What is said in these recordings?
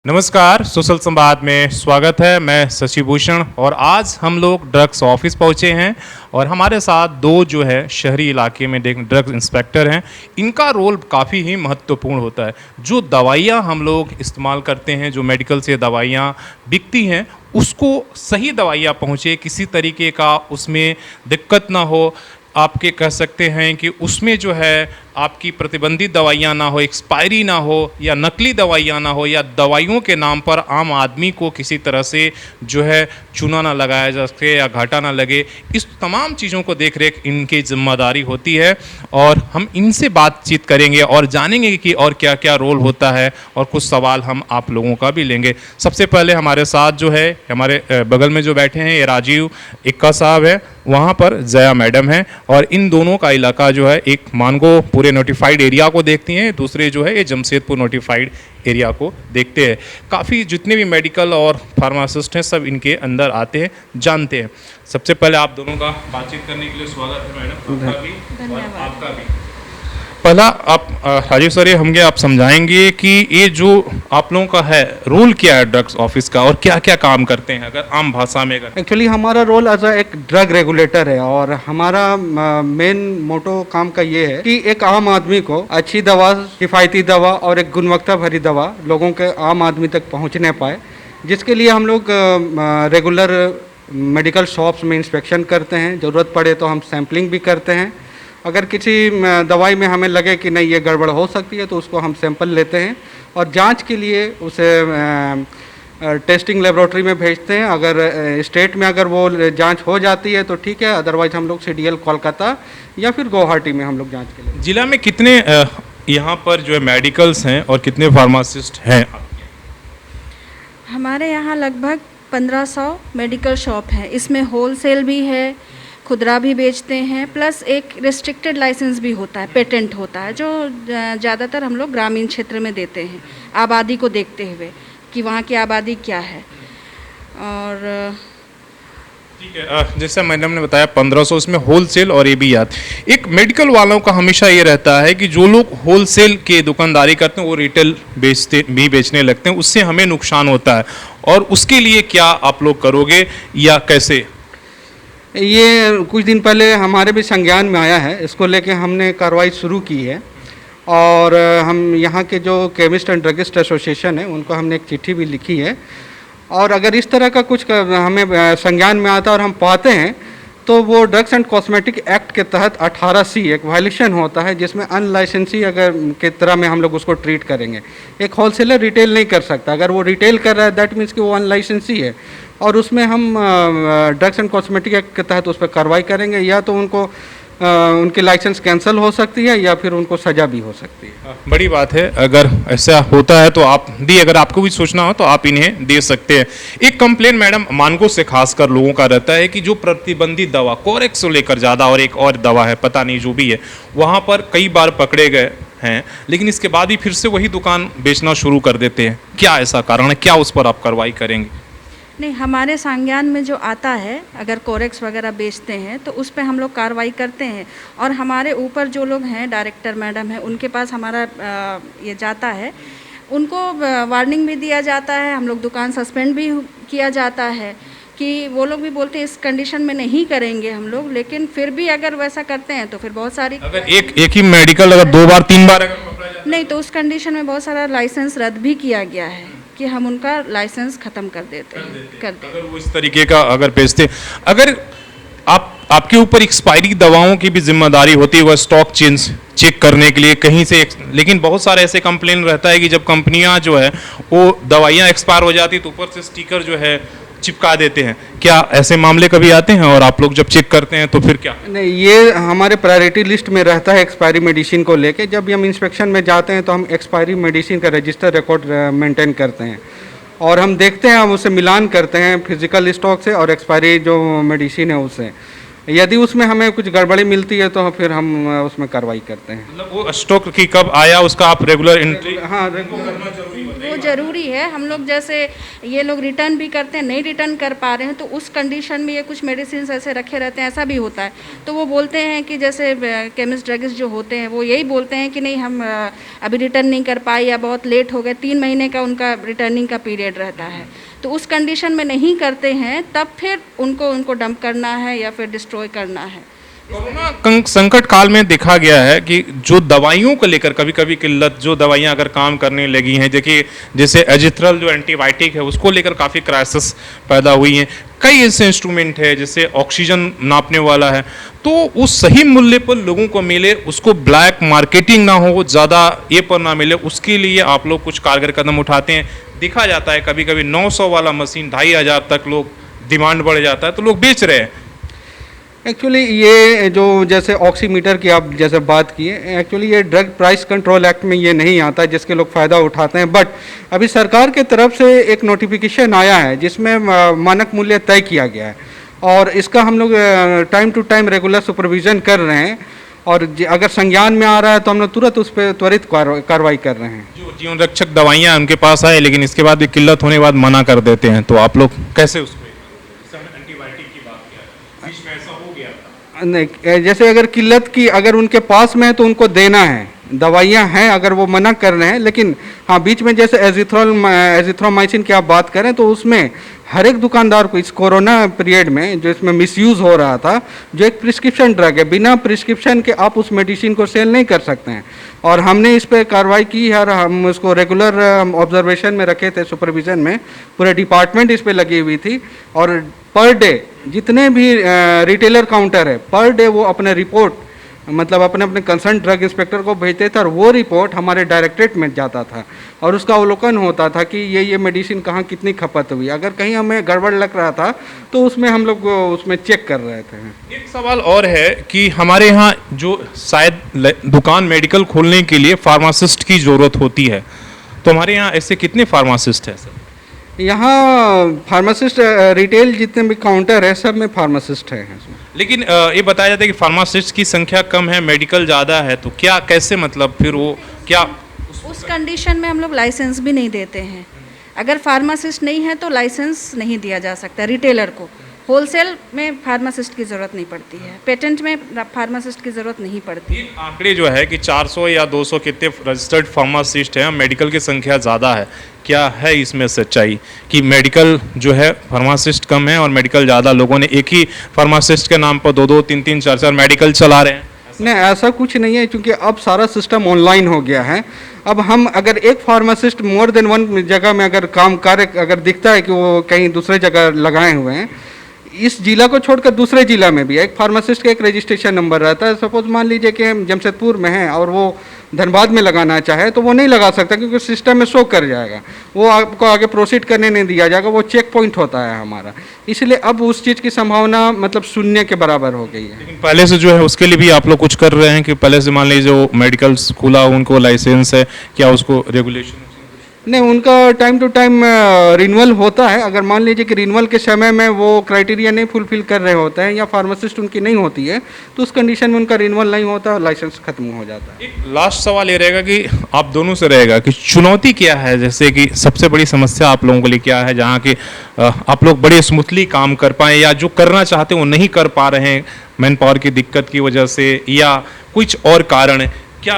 नमस्कार, सोशल संवाद में स्वागत है। मैं शशि भूषण और आज हम लोग ड्रग्स ऑफिस पहुंचे हैं और हमारे साथ दो जो है शहरी इलाके में ड्रग्स इंस्पेक्टर हैं। इनका रोल काफ़ी ही महत्वपूर्ण होता है। जो दवाइयां हम लोग इस्तेमाल करते हैं, जो मेडिकल से दवाइयां बिकती हैं, उसको सही दवाइयां पहुंचे, किसी तरीके का उसमें दिक्कत ना हो। आपके कह सकते हैं कि उसमें जो है आपकी प्रतिबंधित दवाइयाँ ना हो, एक्सपायरी ना हो या नकली दवाइयाँ ना हो या दवाइयों के नाम पर आम आदमी को किसी तरह से जो है चूना ना लगाया जा सके या घाटा ना लगे। इस तमाम चीज़ों को देख रेख इनकी जिम्मेदारी होती है और हम इनसे बातचीत करेंगे और जानेंगे कि और क्या क्या रोल होता है और कुछ सवाल हम आप लोगों का भी लेंगे। सबसे पहले हमारे साथ जो है हमारे बगल में जो बैठे हैं ये राजीव इक्का साहब है, वहाँ पर जया मैडम है और इन दोनों का इलाका जो है एक मानगो पूरे नोटिफाइड एरिया को देखती हैं, दूसरे जो है ये जमशेदपुर नोटिफाइड एरिया को देखते हैं। काफ़ी जितने भी मेडिकल और फार्मासिस्ट हैं सब इनके अंदर आते हैं, जानते हैं। सबसे पहले आप दोनों का बातचीत करने के लिए स्वागत है मैडम, आपका भी और आपका भी। पहला आप राजीव सर ये हमें आप समझाएंगे कि ये जो आप लोगों का है रोल क्या है ड्रग्स ऑफिस का और क्या क्या काम करते हैं, अगर आम भाषा में अगर। एक्चुअली हमारा रोल एज एक ड्रग रेगुलेटर है और हमारा मेन मोटो काम का ये है कि एक आम आदमी को अच्छी दवा, किफ़ायती दवा और एक गुणवत्ता भरी दवा लोगों के आम आदमी तक पहुंचने पाए, जिसके लिए हम लोग रेगुलर मेडिकल शॉप्स में इंस्पेक्शन करते हैं। ज़रूरत पड़े तो हम सैम्पलिंग भी करते हैं। अगर किसी दवाई में हमें लगे कि नहीं ये गड़बड़ हो सकती है तो उसको हम सैंपल लेते हैं और जांच के लिए उसे टेस्टिंग लेबोरेटरी में भेजते हैं। अगर स्टेट में अगर वो जांच हो जाती है तो ठीक है, अदरवाइज हम लोग CDL कोलकाता या फिर गुवाहाटी में हम लोग जांच के लिए। जिला में कितने यहाँ पर जो है मेडिकल्स हैं और कितने फार्मासिस्ट हैं? हमारे यहाँ लगभग 1500 मेडिकल शॉप है। इसमें होलसेल भी है, खुदरा भी बेचते हैं, प्लस एक रिस्ट्रिक्टेड लाइसेंस भी होता है, पेटेंट होता है, जो ज़्यादातर हम लोग ग्रामीण क्षेत्र में देते हैं आबादी को देखते हुए कि वहाँ की आबादी क्या है। और ठीक है, जैसा मैडम ने बताया 1500, इसमें होलसेल और ये भी याद। एक मेडिकल वालों का हमेशा ये रहता है कि जो लोग होलसेल के दुकानदारी करते हैं वो रिटेल बेचने लगते हैं, उससे हमें नुकसान होता है और उसके लिए क्या आप लोग करोगे या कैसे? ये कुछ दिन पहले हमारे भी संज्ञान में आया है, इसको लेके हमने कार्रवाई शुरू की है और हम यहाँ के जो केमिस्ट एंड ड्रगिस्ट एसोसिएशन है उनको हमने एक चिट्ठी भी लिखी है। और अगर इस तरह का कुछ हमें संज्ञान में आता है और हम पाते हैं तो वो ड्रग्स एंड कॉस्मेटिक एक्ट के तहत 18C एक वायलेशन होता है, जिसमें अनलाइसेंसी अगर के तरह में हम लोग उसको ट्रीट करेंगे। एक होलसेलर रिटेल नहीं कर सकता, अगर वो रिटेल कर रहा है दैट मीन्स कि वो अनलाइसेंसी है और उसमें हम ड्रग्स एंड कॉस्मेटिक एक्ट के तहत उस पर कार्रवाई करेंगे। या तो उनको उनकी लाइसेंस कैंसिल हो सकती है या फिर उनको सज़ा भी हो सकती है। बड़ी बात है, अगर ऐसा होता है तो आप दी, अगर आपको भी सोचना हो तो आप इन्हें दे सकते हैं। एक कंप्लेन मैडम मानगो से खासकर लोगों का रहता है कि जो प्रतिबंधित दवा कोरेक्स को लेकर ज़्यादा और एक और दवा है पता नहीं जो भी है, वहाँ पर कई बार पकड़े गए हैं, लेकिन इसके बाद ही फिर से वही दुकान बेचना शुरू कर देते हैं। क्या ऐसा कारण है, क्या उस पर आप कार्रवाई करेंगे? नहीं, हमारे संज्ञान में जो आता है अगर कोरेक्स वगैरह बेचते हैं तो उस पे हम लोग कार्रवाई करते हैं और हमारे ऊपर जो लोग हैं, डायरेक्टर मैडम है, उनके पास हमारा ये जाता है, उनको वार्निंग भी दिया जाता है, हम लोग दुकान सस्पेंड भी किया जाता है कि वो लोग भी बोलते हैं इस कंडीशन में नहीं करेंगे हम लोग, लेकिन फिर भी अगर वैसा करते हैं तो फिर बहुत सारी, अगर एक ही मेडिकल अगर 2 बार 3 बार अगर पकड़ा जाए नहीं तो उस कंडीशन में बहुत सारा लाइसेंस रद्द भी किया गया है कि हम उनका लाइसेंस ख़त्म कर देते हैं। अगर वो इस तरीके का अगर बेचते, अगर आपके ऊपर एक्सपायरी दवाओं की भी जिम्मेदारी होती है, वह स्टॉक चेक करने के लिए कहीं से, लेकिन बहुत सारे ऐसे कंप्लेन रहता है कि जब कंपनियां जो है वो दवाइयां एक्सपायर हो जाती तो ऊपर से स्टिकर जो है चिपका देते हैं। क्या ऐसे मामले कभी आते हैं और आप लोग जब चेक करते हैं तो फिर क्या? नहीं, ये हमारे प्रायोरिटी लिस्ट में रहता है एक्सपायरी मेडिसिन को लेके। जब हम इंस्पेक्शन में जाते हैं तो हम एक्सपायरी मेडिसिन का रजिस्टर रिकॉर्ड मेंटेन करते हैं और हम देखते हैं, हम उसे मिलान करते हैं फिजिकल स्टॉक से और एक्सपायरी जो मेडिसिन है उससे। यदि उसमें हमें कुछ गड़बड़ी मिलती है तो फिर हम उसमें कार्रवाई करते हैं। मतलब वो स्टॉक की कब आया उसका आप रेगुलर एंट्री हाँ, वो ज़रूरी है। हम लोग जैसे ये लोग रिटर्न भी करते हैं, नहीं रिटर्न कर पा रहे हैं तो उस कंडीशन में ये कुछ मेडिसिन ऐसे रखे रहते हैं, ऐसा भी होता है। तो वो बोलते हैं कि जैसे केमिस्ट ड्रगिस्ट जो होते हैं वो यही बोलते हैं कि नहीं हम अभी रिटर्न नहीं कर पाए या बहुत लेट हो गए, 3 महीने का उनका रिटर्निंग का पीरियड रहता है। तो उस कंडीशन में नहीं करते हैं तब फिर उनको डंप करना है या फिर डिस्ट्रॉय करना है। कोरोना संकट काल में देखा गया है कि जो दवाइयों को लेकर कभी कभी किल्लत, जो दवाइयां अगर काम करने लगी हैं, देखिए जैसे एजिथ्रल जो एंटीबायोटिक है उसको लेकर काफ़ी क्राइसिस पैदा हुई हैं। कई ऐसे इंस्ट्रूमेंट है जैसे ऑक्सीजन नापने वाला है, तो उस सही मूल्य पर लोगों को मिले, उसको ब्लैक मार्केटिंग ना हो, ज़्यादा ये पर ना मिले, उसके लिए आप लोग कुछ कारगर कदम उठाते हैं। देखा जाता है कभी कभी 900 वाला मशीन 2500 तक लोग डिमांड बढ़ जाता है तो लोग बेच रहे हैं। एक्चुअली ये जो जैसे ऑक्सीमीटर की आप जैसे बात किए, एक्चुअली ये ड्रग प्राइस कंट्रोल एक्ट में ये नहीं आता जिसके लोग फ़ायदा उठाते हैं। बट अभी सरकार के तरफ से एक नोटिफिकेशन आया है जिसमें मानक मूल्य तय किया गया है और इसका हम लोग time to time regular supervision कर रहे हैं और अगर संज्ञान में आ रहा है तो हम लोग तुरंत उस पर त्वरित कार्रवाई कर रहे हैं। जो जीवन रक्षक दवाइयाँ उनके पास आए लेकिन इसके बाद भी किल्लत होने के बाद मना कर देते हैं, तो आप लोग कैसे उसको? एंटीबायोटिक की बात किया, बीच में ऐसा हो गया था। नहीं, जैसे अगर किल्लत की अगर उनके पास में है तो उनको देना है, दवाइयाँ हैं, अगर वो मना कर रहे हैं। लेकिन हाँ, बीच में जैसे एजिथ्रोमाइसिन की आप बात करें तो उसमें हर एक दुकानदार को इस कोरोना पीरियड में जो इसमें मिसयूज़ हो रहा था, जो एक प्रिस्क्रिप्शन ड्रग है, बिना प्रिस्क्रिप्शन के आप उस मेडिसिन को सेल नहीं कर सकते हैं और हमने इस पर कार्रवाई की है और हम उसको रेगुलर ऑब्जर्वेशन में रखे थे, सुपरविज़न में पूरे डिपार्टमेंट इस पर लगी हुई थी और पर डे जितने भी रिटेलर काउंटर है पर डे वो अपने रिपोर्ट मतलब अपने अपने कंसर्न ड्रग इंस्पेक्टर को भेजते थे और वो रिपोर्ट हमारे डायरेक्टरेट में जाता था और उसका अवलोकन होता था कि ये मेडिसिन कहाँ कितनी खपत हुई। अगर कहीं हमें गड़बड़ लग रहा था तो उसमें हम लोग उसमें चेक कर रहे थे। एक सवाल और है कि हमारे यहाँ जो शायद दुकान मेडिकल खोलने के लिए फार्मासिस्ट की ज़रूरत होती है, तो हमारे यहाँ ऐसे कितने फार्मासिस्ट हैं सर? यहाँ फार्मासिस्ट रिटेल जितने भी काउंटर है सब में फार्मासिस्ट है इसमें। लेकिन ये बताया जाता है कि फार्मासिस्ट की संख्या कम है, मेडिकल ज़्यादा है, तो क्या कैसे मतलब फिर वो क्या उस कंडीशन में हम लोग लाइसेंस भी नहीं देते हैं। अगर फार्मासिस्ट नहीं है तो लाइसेंस नहीं दिया जा सकता रिटेलर को। होलसेल में फार्मासिस्ट की ज़रूरत नहीं पड़ती है, पेटेंट में फार्मासिस्ट की ज़रूरत नहीं पड़ती। ये आंकड़े जो है कि 400 या 200 कितने रजिस्टर्ड फार्मासिस्ट हैं, मेडिकल की संख्या ज़्यादा है, क्या है इसमें सच्चाई कि मेडिकल जो है फार्मासिस्ट कम है और मेडिकल ज़्यादा? लोगों ने एक ही फार्मासिस्ट के नाम पर 2-2, 3-3, 4-4 मेडिकल चला रहे हैं। नहीं, ऐसा कुछ नहीं है क्योंकि अब सारा सिस्टम ऑनलाइन हो गया है। अब हम अगर एक फार्मासिस्ट मोर देन वन जगह में अगर काम कार्य अगर दिखता है कि वो कहीं दूसरे जगह लगाए हुए हैं, इस जिला को छोड़कर दूसरे जिला में भी एक फार्मासिस्ट का एक रजिस्ट्रेशन नंबर रहता है। सपोज मान लीजिए कि हम जमशेदपुर में हैं और वो धनबाद में लगाना चाहे तो वो नहीं लगा सकता क्योंकि सिस्टम में शो कर जाएगा, वो आपको आगे प्रोसीड करने नहीं दिया जाएगा, वो चेक पॉइंट होता है हमारा। इसलिए अब उस चीज़ की संभावना मतलब शून्य के बराबर हो गई है। लेकिन पहले से जो है उसके लिए भी आप लोग कुछ कर रहे हैं कि पहले से मान लीजिए जो मेडिकल खुला उनको लाइसेंस है, क्या उसको रेगुलेशन? नहीं, उनका टाइम टू टाइम रिन्यूअल होता है। अगर मान लीजिए कि रिन्यूअल के समय में वो क्राइटेरिया नहीं फुलफिल कर रहे होते हैं या फार्मासिस्ट उनकी नहीं होती है तो उस कंडीशन में उनका रिन्यूअल नहीं होता और लाइसेंस खत्म हो जाता है। एक लास्ट सवाल ये रहेगा कि आप दोनों से रहेगा कि चुनौती क्या है, जैसे कि सबसे बड़ी समस्या आप लोगों के लिए क्या है जहाँ कि आप लोग बड़े स्मूथली काम कर पाएँ या जो करना चाहते हैं वो नहीं कर पा रहे हैं मैन पावर की दिक्कत की वजह से या कुछ और कारण है, क्या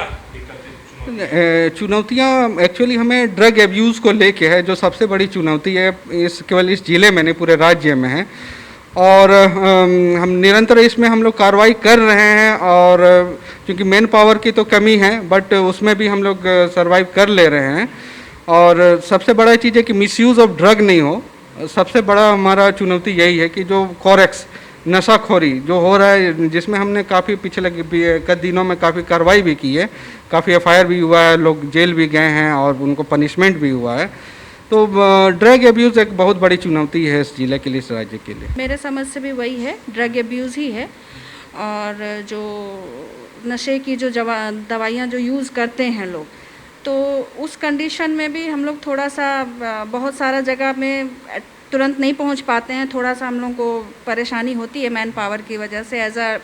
चुनौतियाँ एक्चुअली हमें ड्रग एब्यूज़ को लेके है जो सबसे बड़ी चुनौती है। इस केवल इस ज़िले में नहीं पूरे राज्य में है और हम निरंतर इसमें हम लोग कार्रवाई कर रहे हैं और क्योंकि मेन पावर की तो कमी है बट उसमें भी हम लोग सर्वाइव कर ले रहे हैं। और सबसे बड़ा चीज़ है कि मिसयूज़ ऑफ ड्रग नहीं हो। सबसे बड़ा हमारा चुनौती यही है कि जो कोरेक्स नशाखोरी जो हो रहा है जिसमें हमने काफ़ी पिछले कई दिनों में काफ़ी कार्रवाई भी की है, काफ़ी एफआईआर भी हुआ है, लोग जेल भी गए हैं और उनको पनिशमेंट भी हुआ है। तो ड्रग एब्यूज़ एक बहुत बड़ी चुनौती है इस जिले के लिए, इस राज्य के लिए। मेरे समझ से भी वही है, ड्रग एब्यूज़ ही है। और जो नशे की जो दवाइयाँ जो यूज़ करते हैं लोग, तो उस कंडीशन में भी हम लोग थोड़ा सा बहुत सारा जगह में तुरंत नहीं पहुंच पाते हैं, थोड़ा सा हम लोगों को परेशानी होती है मैन पावर की वजह से। एज अ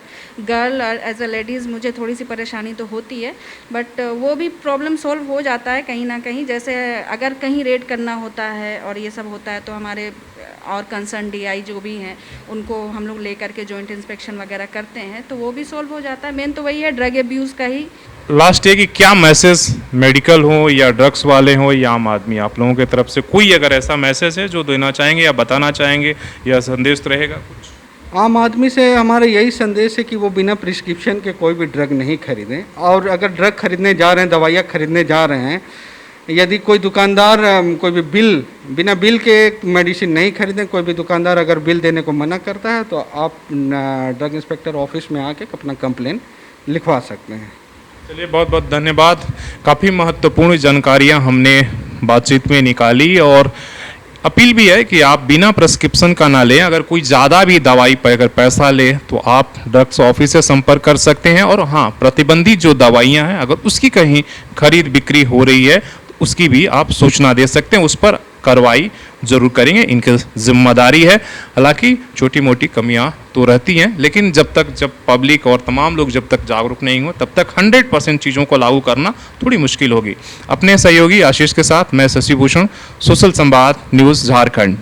गर्ल और एज अ लेडीज़ मुझे थोड़ी सी परेशानी तो होती है, बट वो भी प्रॉब्लम सॉल्व हो जाता है कहीं ना कहीं। जैसे अगर कहीं रेड करना होता है और ये सब होता है तो हमारे और कंसर्न डीआई जो भी हैं उनको हम लोग लेकर के जॉइंट इंस्पेक्शन वगैरह करते हैं, तो वो भी सॉल्व हो जाता है। मेन तो वही है, ड्रग एब्यूज़ का ही। लास्ट ये कि क्या मैसेज मेडिकल हो या ड्रग्स वाले हो या आम आदमी, आप लोगों की तरफ से कोई अगर ऐसा मैसेज है जो देना चाहेंगे या बताना चाहेंगे या संदेश रहेगा कुछ? आम आदमी से हमारा यही संदेश है कि वो बिना प्रिस्क्रिप्शन के कोई भी ड्रग नहीं खरीदें, और अगर ड्रग खरीदने जा रहे हैं, दवाइयाँ खरीदने जा रहे हैं, यदि कोई दुकानदार कोई भी बिना बिल के मेडिसिन नहीं खरीदें। कोई भी दुकानदार अगर बिल देने को मना करता है तो आप ड्रग इंस्पेक्टर ऑफिस में आके अपना कंप्लेन लिखवा सकते हैं। चलिए, बहुत बहुत धन्यवाद। काफ़ी महत्वपूर्ण जानकारियां हमने बातचीत में निकाली, और अपील भी है कि आप बिना प्रिस्क्रिप्शन का ना लें। अगर कोई ज़्यादा भी दवाई पर अगर पैसा ले तो आप ड्रग्स ऑफिस से संपर्क कर सकते हैं। और हाँ, प्रतिबंधित जो दवाइयां हैं अगर उसकी कहीं खरीद बिक्री हो रही है तो उसकी भी आप सूचना दे सकते हैं, उस पर कार्रवाई जरूर करेंगे, इनकी जिम्मेदारी है। हालांकि छोटी मोटी कमियां तो रहती हैं, लेकिन जब पब्लिक और तमाम लोग जब तक जागरूक नहीं हो तब तक 100% चीज़ों को लागू करना थोड़ी मुश्किल होगी। अपने सहयोगी आशीष के साथ मैं शशि भूषण, सोशल संवाद न्यूज़ झारखंड।